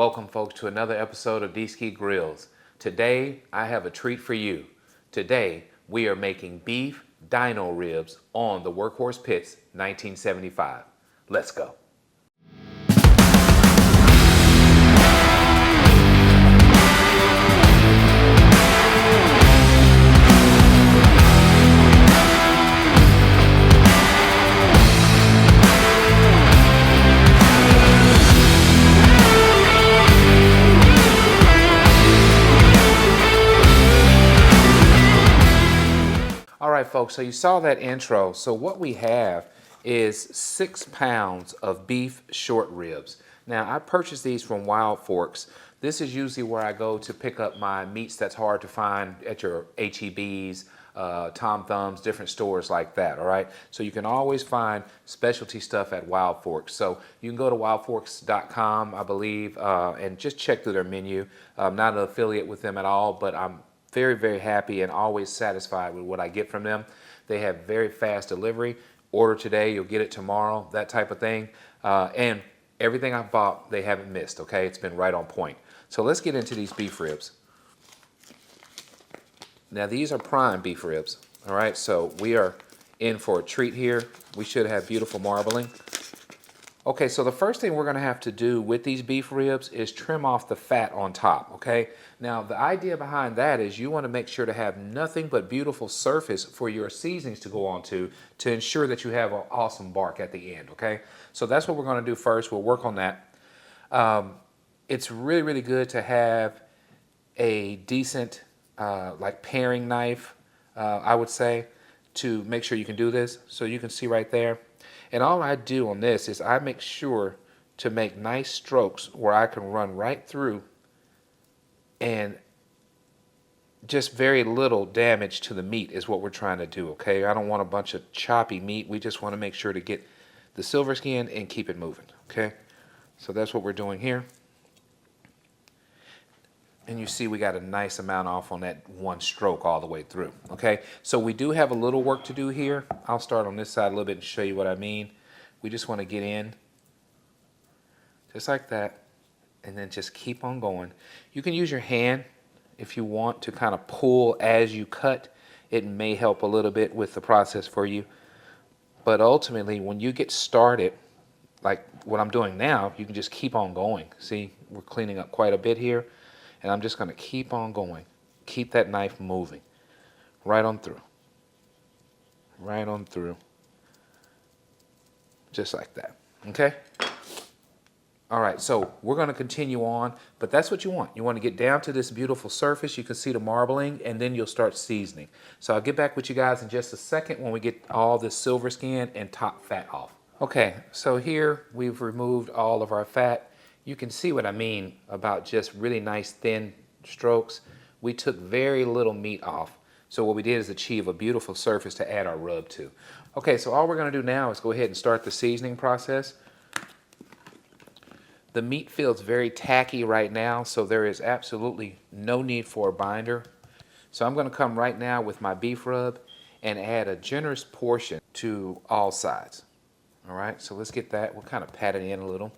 Welcome folks to another episode of Dski Grills. Today I have a treat for you. Today we are making beef Dino ribs on the Workhorse Pits 1975. Let's go. All right, folks, so you saw that intro. So what we have is 6 pounds of beef short ribs. Now, I purchased these from Wild Forks. This is usually where I go to pick up my meats that's hard to find at your HEBs, Tom Thumbs, different stores like that, all right? So you can always find specialty stuff at Wild Forks. So you can go to wildforks.com, I believe, and just check through their menu. I'm not an affiliate with them at all, but I'm very, very happy and always satisfied with what I get from them. They have very fast delivery. Order today, you'll get it tomorrow, that type of thing. And everything I've bought, they haven't missed, okay? It's been right on point. So let's get into these beef ribs. Now these are prime beef ribs, all right? So we are in for a treat here. We should have beautiful marbling. Okay, so the first thing we're gonna have to do with these beef ribs is trim off the fat on top, okay? Now, the idea behind that is you wanna make sure to have nothing but beautiful surface for your seasonings to go on to ensure that you have an awesome bark at the end, okay? So that's what we're gonna do first. We'll work on that. It's really, really good to have a decent like paring knife, I would say, to make sure you can do this. So you can see right there. And all I do on this is I make sure to make nice strokes where I can run right through and just very little damage to the meat is what we're trying to do, okay? I don't want a bunch of choppy meat. We just want to make sure to get the silver skin and keep it moving, okay? So that's what we're doing here. And you see we got a nice amount off on that one stroke all the way through, okay? So we do have a little work to do here. I'll start on this side a little bit and show you what I mean. We just want to get in just like that and then just keep on going. You can use your hand if you want to kind of pull as you cut. It may help a little bit with the process for you. But ultimately, when you get started, like what I'm doing now, you can just keep on going. See, we're cleaning up quite a bit here. And I'm just going to keep on going. Keep that knife moving. Right on through. Right on through. Just like that. Okay? All right, so we're going to continue on, but that's what you want. You want to get down to this beautiful surface. You can see the marbling, and then you'll start seasoning. So I'll get back with you guys in just a second when we get all this silver skin and top fat off. Okay, so here we've removed all of our fat. You can see what I mean about just really nice thin strokes. We took very little meat off. So what we did is achieve a beautiful surface to add our rub to. Okay, so all we're gonna do now is go ahead and start the seasoning process. The meat feels very tacky right now, so there is absolutely no need for a binder. So I'm gonna come right now with my beef rub and add a generous portion to all sides. All right, so let's get that. We'll kind of pat it in a little.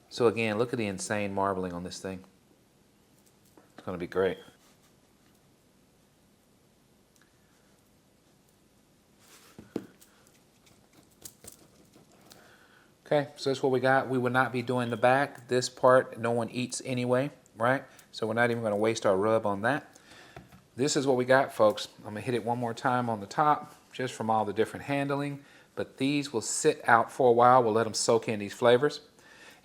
So again, look at the insane marbling on this thing. It's going to be great. Okay, so that's what we got. We will not be doing the back. This part, no one eats anyway, right? So we're not even going to waste our rub on that. This is what we got, folks. I'm going to hit it one more time on the top, just from all the different handling. But these will sit out for a while. We'll let them soak in these flavors.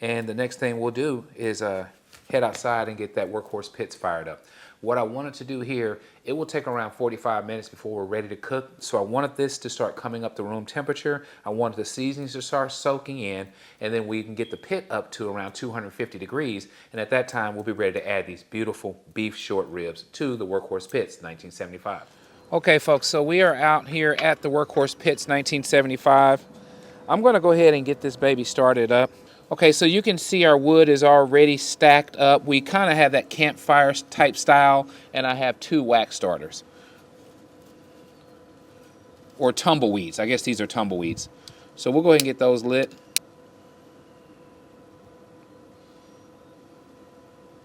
And the next thing we'll do is head outside and get that Workhorse pits fired up. What I wanted to do here, it will take around 45 minutes before we're ready to cook. So I wanted this to start coming up to room temperature. I wanted the seasonings to start soaking in, and then we can get the pit up to around 250 degrees. And at that time, we'll be ready to add these beautiful beef short ribs to the Workhorse Pits 1975. Okay, folks, so we are out here at the Workhorse Pits 1975. I'm gonna go ahead and get this baby started up. Okay, so you can see our wood is already stacked up. We kind of have that campfire type style, and I have 2 wax starters. Or tumbleweeds. I guess these are tumbleweeds. So we'll go ahead and get those lit.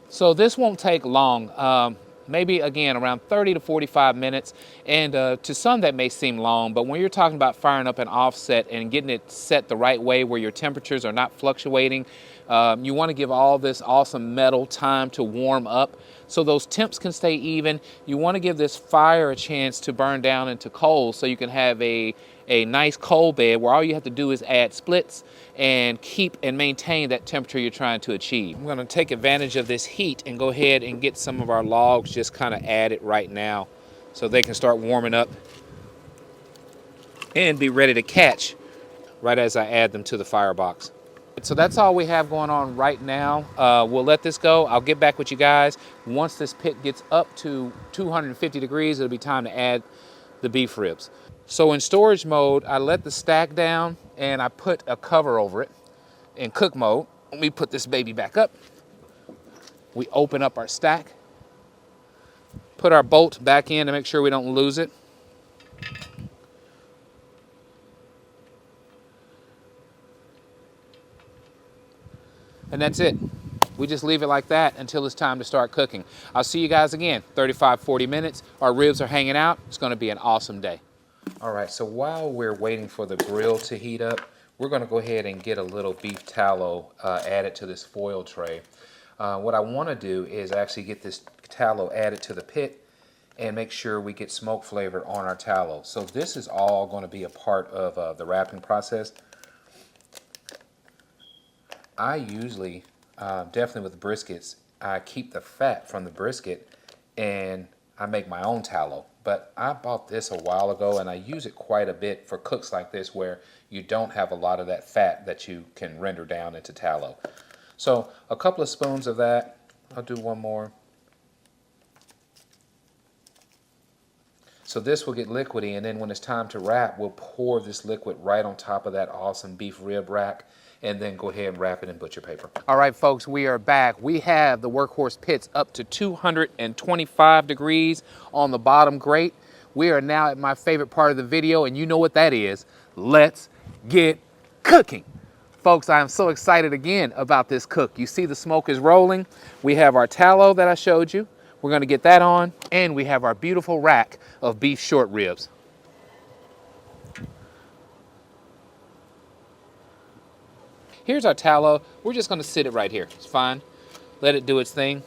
So this won't take long, maybe again around 30 to 45 minutes. And to some that may seem long, but when you're talking about firing up an offset and getting it set the right way where your temperatures are not fluctuating, you want to give all this awesome metal time to warm up so those temps can stay even. You want to give this fire a chance to burn down into coals so you can have a nice coal bed where all you have to do is add splits and keep and maintain that temperature you're trying to achieve. I'm going to take advantage of this heat and go ahead and get some of our logs just kind of added right now so they can start warming up and be ready to catch right as I add them to the firebox. So that's all we have going on right now. We'll let this go. I'll get back with you guys. Once this pit gets up to 250 degrees, it'll be time to add the beef ribs. So in storage mode, I let the stack down and I put a cover over it. In cook mode, let me put this baby back up. We open up our stack, put our bolt back in to make sure we don't lose it. And that's it. We just leave it like that until it's time to start cooking. I'll see you guys again, 35, 40 minutes. Our ribs are hanging out. It's gonna be an awesome day. All right, so while we're waiting for the grill to heat up, we're gonna go ahead and get a little beef tallow added to this foil tray. What I wanna do is actually get this tallow added to the pit and make sure we get smoke flavor on our tallow. So this is all gonna be a part of the wrapping process. I usually, definitely with briskets, I keep the fat from the brisket and I make my own tallow. But I bought this a while ago and I use it quite a bit for cooks like this where you don't have a lot of that fat that you can render down into tallow. So a couple of spoons of that. I'll do one more. So this will get liquidy, and then when it's time to wrap, we'll pour this liquid right on top of that awesome beef rib rack and then go ahead and wrap it in butcher paper. All right, folks, we are back. We have the Workhorse pits up to 225 degrees on the bottom grate. We are now at my favorite part of the video, and you know what that is. Let's get cooking. Folks, I am so excited again about this cook. You see the smoke is rolling. We have our tallow that I showed you. We're gonna get that on, and we have our beautiful rack of beef short ribs. Here's our tallow. We're just gonna sit it right here. It's fine. Let it do its thing.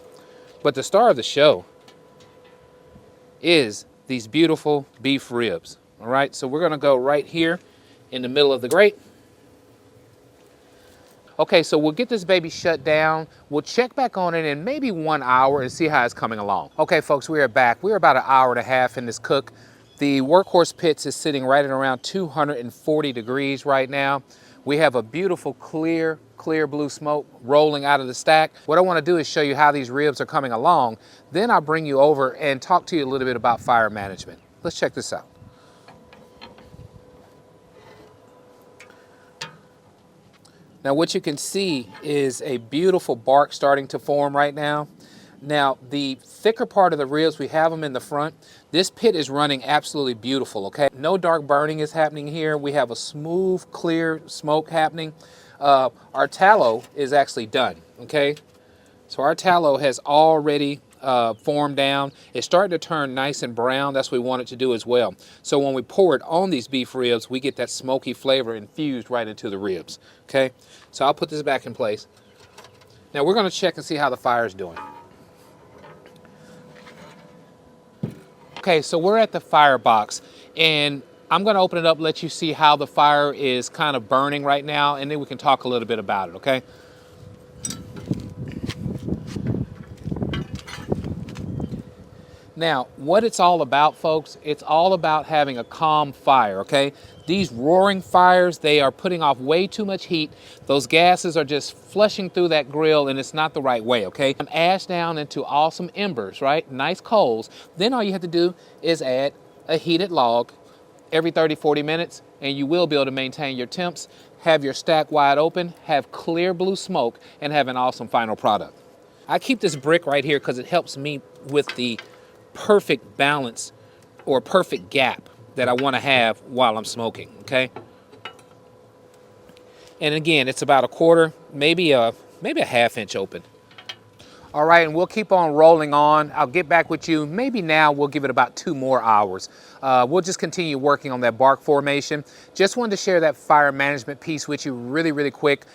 But the star of the show is these beautiful beef ribs. All right, so we're gonna go right here in the middle of the grate. Okay, so we'll get this baby shut down. We'll check back on it in maybe 1 hour and see how it's coming along. Okay, folks, we are back. We're about an hour and a half in this cook. The Workhorse pits is sitting right at around 240 degrees right now. We have a beautiful clear blue smoke rolling out of the stack. What I want to do is show you how these ribs are coming along. Then I'll bring you over and talk to you a little bit about fire management. Let's check this out. Now what you can see is a beautiful bark starting to form right now. Now the thicker part of the ribs, we have them in the front. This pit is running absolutely beautiful, okay? No dark burning is happening here. We have a smooth, clear smoke happening. Our tallow is actually done, okay? So our tallow has already formed down. It's starting to turn nice and brown. That's what we want it to do as well. So when we pour it on these beef ribs, we get that smoky flavor infused right into the ribs, okay? So I'll put this back in place. Now we're gonna check and see how the fire is doing. Okay, so we're at the firebox, and I'm gonna open it up, let you see how the fire is kind of burning right now, and then we can talk a little bit about it, okay? Now, what it's all about, folks, it's all about having a calm fire, okay? These roaring fires, they are putting off way too much heat. Those gases are just flushing through that grill, and it's not the right way, okay? Ash down into awesome embers, right? Nice coals. Then all you have to do is add a heated log every 30, 40 minutes, and you will be able to maintain your temps, have your stack wide open, have clear blue smoke, and have an awesome final product. I keep this brick right here because it helps me with the perfect balance or perfect gap that I want to have while I'm smoking, okay? And again, it's about a quarter, maybe a half inch open. All right, and we'll keep on rolling on. I'll get back with you. Maybe now we'll give it about 2 more hours. We'll just continue working on that bark formation. Just wanted to share that fire management piece with you really, really quick.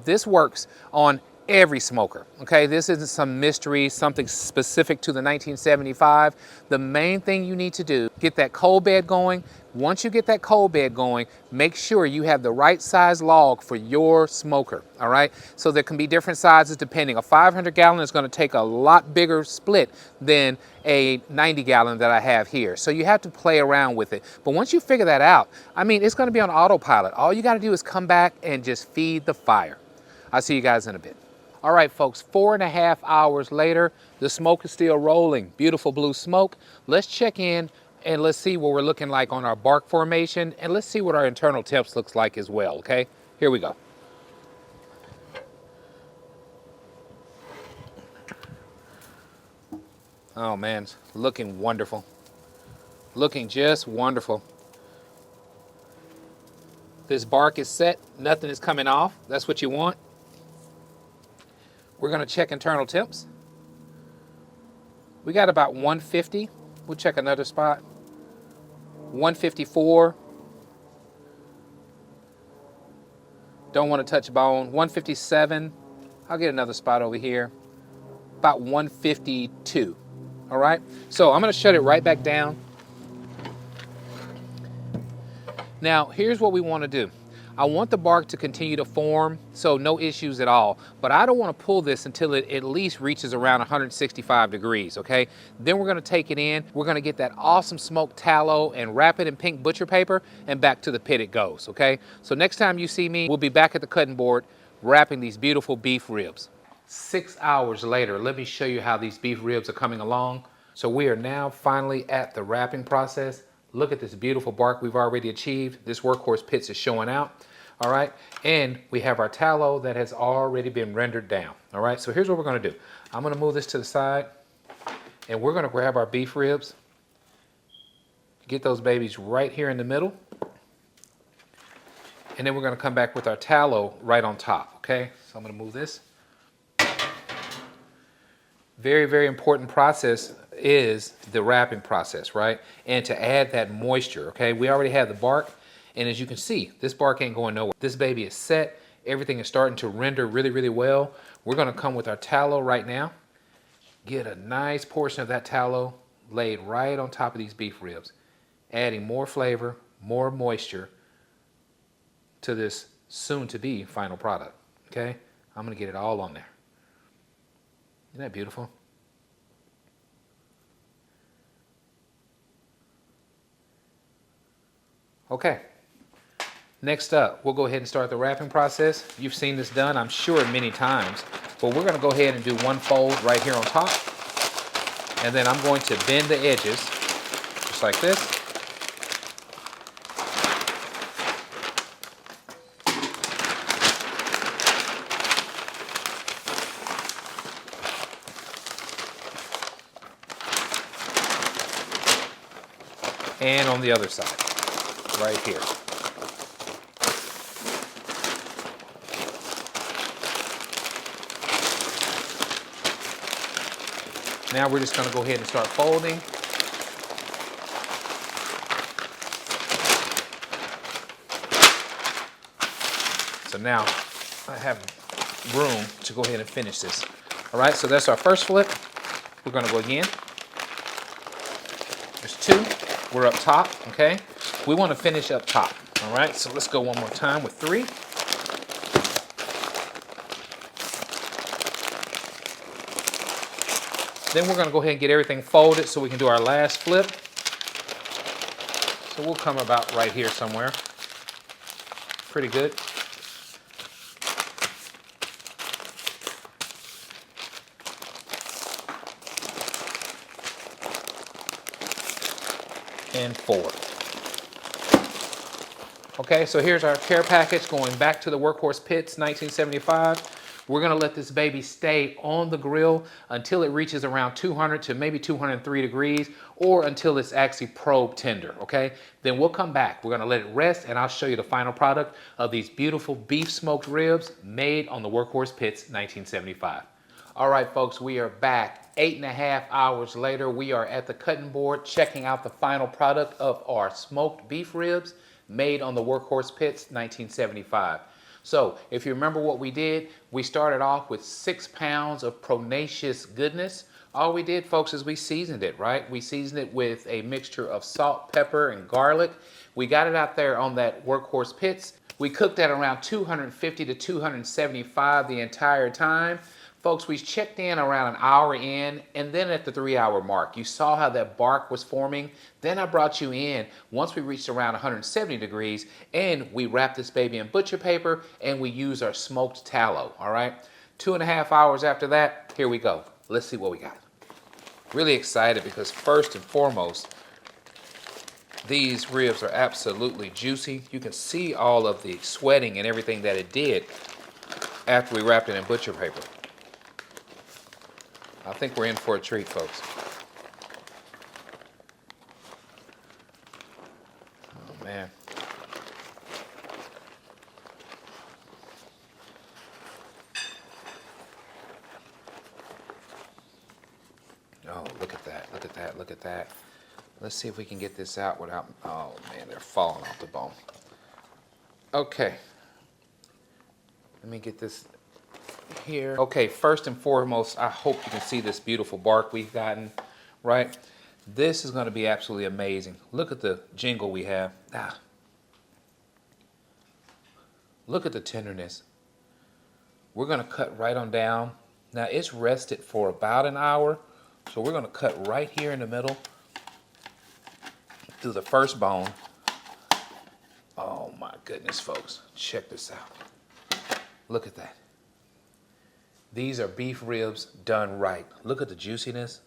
This works on every smoker, okay? This isn't some mystery, something specific to the 1975. The main thing you need to do, get that coal bed going. Once you get that coal bed going, make sure you have the right size log for your smoker, all right? So there can be different sizes depending. A 500 gallon is gonna take a lot bigger split than a 90 gallon that I have here. So you have to play around with it. But once you figure that out, I mean, it's gonna be on autopilot. All you gotta do is come back and just feed the fire. I'll see you guys in a bit. All right, folks, 4.5 hours later, the smoke is still rolling. Beautiful blue smoke. Let's check in and let's see what we're looking like on our bark formation, and let's see what our internal temps looks like as well, okay? Here we go. Oh man, it's looking wonderful. Looking just wonderful. This bark is set, nothing is coming off. That's what you want. We're gonna check internal temps. We got about 150. We'll check another spot. 154. Don't want to touch bone. 157. I'll get another spot over here. About 152. All right. So I'm going to shut it right back down. Now, here's what we want to do. I want the bark to continue to form, so no issues at all. But I don't want to pull this until it at least reaches around 165 degrees, okay? Then we're going to take it in. We're going to get that awesome smoked tallow and wrap it in pink butcher paper, and back to the pit it goes, okay? So next time you see me, we'll be back at the cutting board wrapping these beautiful beef ribs. 6 hours later, let me show you how these beef ribs are coming along. So we are now finally at the wrapping process. Look at this beautiful bark we've already achieved. This Workhorse pits is showing out, all right? And we have our tallow that has already been rendered down, all right? So here's what we're gonna do. I'm gonna move this to the side, and we're gonna grab our beef ribs, get those babies right here in the middle, and then we're gonna come back with our tallow right on top, okay? So I'm gonna move this. Very, very important process is the wrapping process, right? And to add that moisture, okay? We already have the bark, and as you can see, this bark ain't going nowhere. This baby is set. Everything is starting to render really, really well. We're gonna come with our tallow right now, get a nice portion of that tallow laid right on top of these beef ribs, adding more flavor, more moisture to this soon-to-be final product, okay? I'm gonna get it all on there. Isn't that beautiful? Okay, next up, we'll go ahead and start the wrapping process. You've seen this done, I'm sure, many times, but we're gonna go ahead and do one fold right here on top, and then I'm going to bend the edges, just like this. And on the other side, right here. Now we're just going to go ahead and start folding. So now I have room to go ahead and finish this. All right, so that's our first flip. We're going to go again. There's two. We're up top, okay? We want to finish up top, all right? So let's go one more time with 3. Then we're going to go ahead and get everything folded so we can do our last flip. So we'll come about right here somewhere. Pretty good. And 4. Okay, so here's our care package going back to the Workhorse pits, 1975. We're gonna let this baby stay on the grill until it reaches around 200 to maybe 203 degrees, or until it's actually probe tender, okay? Then we'll come back. We're gonna let it rest, and I'll show you the final product of these beautiful beef smoked ribs made on the Workhorse Pits 1975. All right, folks, we are back 8.5 hours later. We are at the cutting board checking out the final product of our smoked beef ribs made on the Workhorse Pits 1975. So if you remember what we did, we started off with 6 pounds of pronacious goodness. All we did, folks, is we seasoned it, right? We seasoned it with a mixture of salt, pepper, and garlic. We got it out there on that Workhorse Pits. We cooked at around 250 to 275 the entire time. Folks, we checked in around an hour in, and then at the 3-hour mark, you saw how that bark was forming. Then I brought you in once we reached around 170 degrees, and we wrapped this baby in butcher paper, and we used our smoked tallow, all right? 2.5 hours after that, here we go. Let's see what we got. Really excited because first and foremost, these ribs are absolutely juicy. You can see all of the sweating and everything that it did after we wrapped it in butcher paper. I think we're in for a treat, folks. Oh, man. Oh, look at that, look at that, look at that. Let's see if we can get this out without, oh man, they're falling off the bone. Okay. Let me get this here. Okay, first and foremost, I hope you can see this beautiful bark we've gotten, right? This is going to be absolutely amazing. Look at the jingle we have. Look at the tenderness. We're going to cut right on down. Now, it's rested for about an hour, so we're going to cut right here in the middle through the first bone. Oh my goodness, folks. Check this out. Look at that. These are beef ribs done right. Look at the juiciness.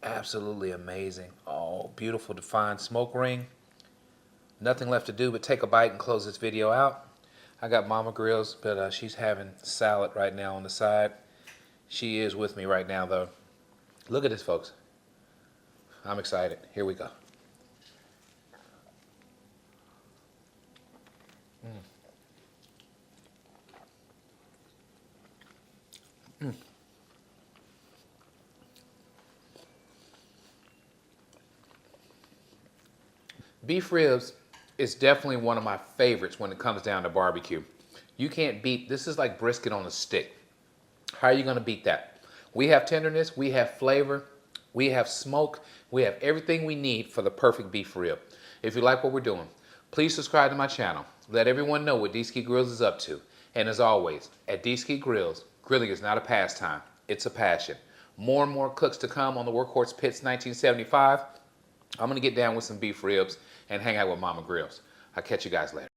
Absolutely amazing. Oh, beautiful defined smoke ring. Nothing left to do but take a bite and close this video out. I got Mama Grills, but she's having salad right now on the side. She is with me right now, though. Look at this, folks. I'm excited. Here we go. Beef ribs is definitely one of my favorites when it comes down to barbecue. You can't beat, this is like brisket on a stick. How are you gonna beat that? We have tenderness, we have flavor, we have smoke, we have everything we need for the perfect beef rib. If you like what we're doing, please subscribe to my channel. Let everyone know what Dski Grills is up to. And as always, at Dski Grills, grilling is not a pastime, it's a passion. More and more cooks to come on the Workhorse Pits 1975. I'm gonna get down with some beef ribs and hang out with Mama Grills. I'll catch you guys later.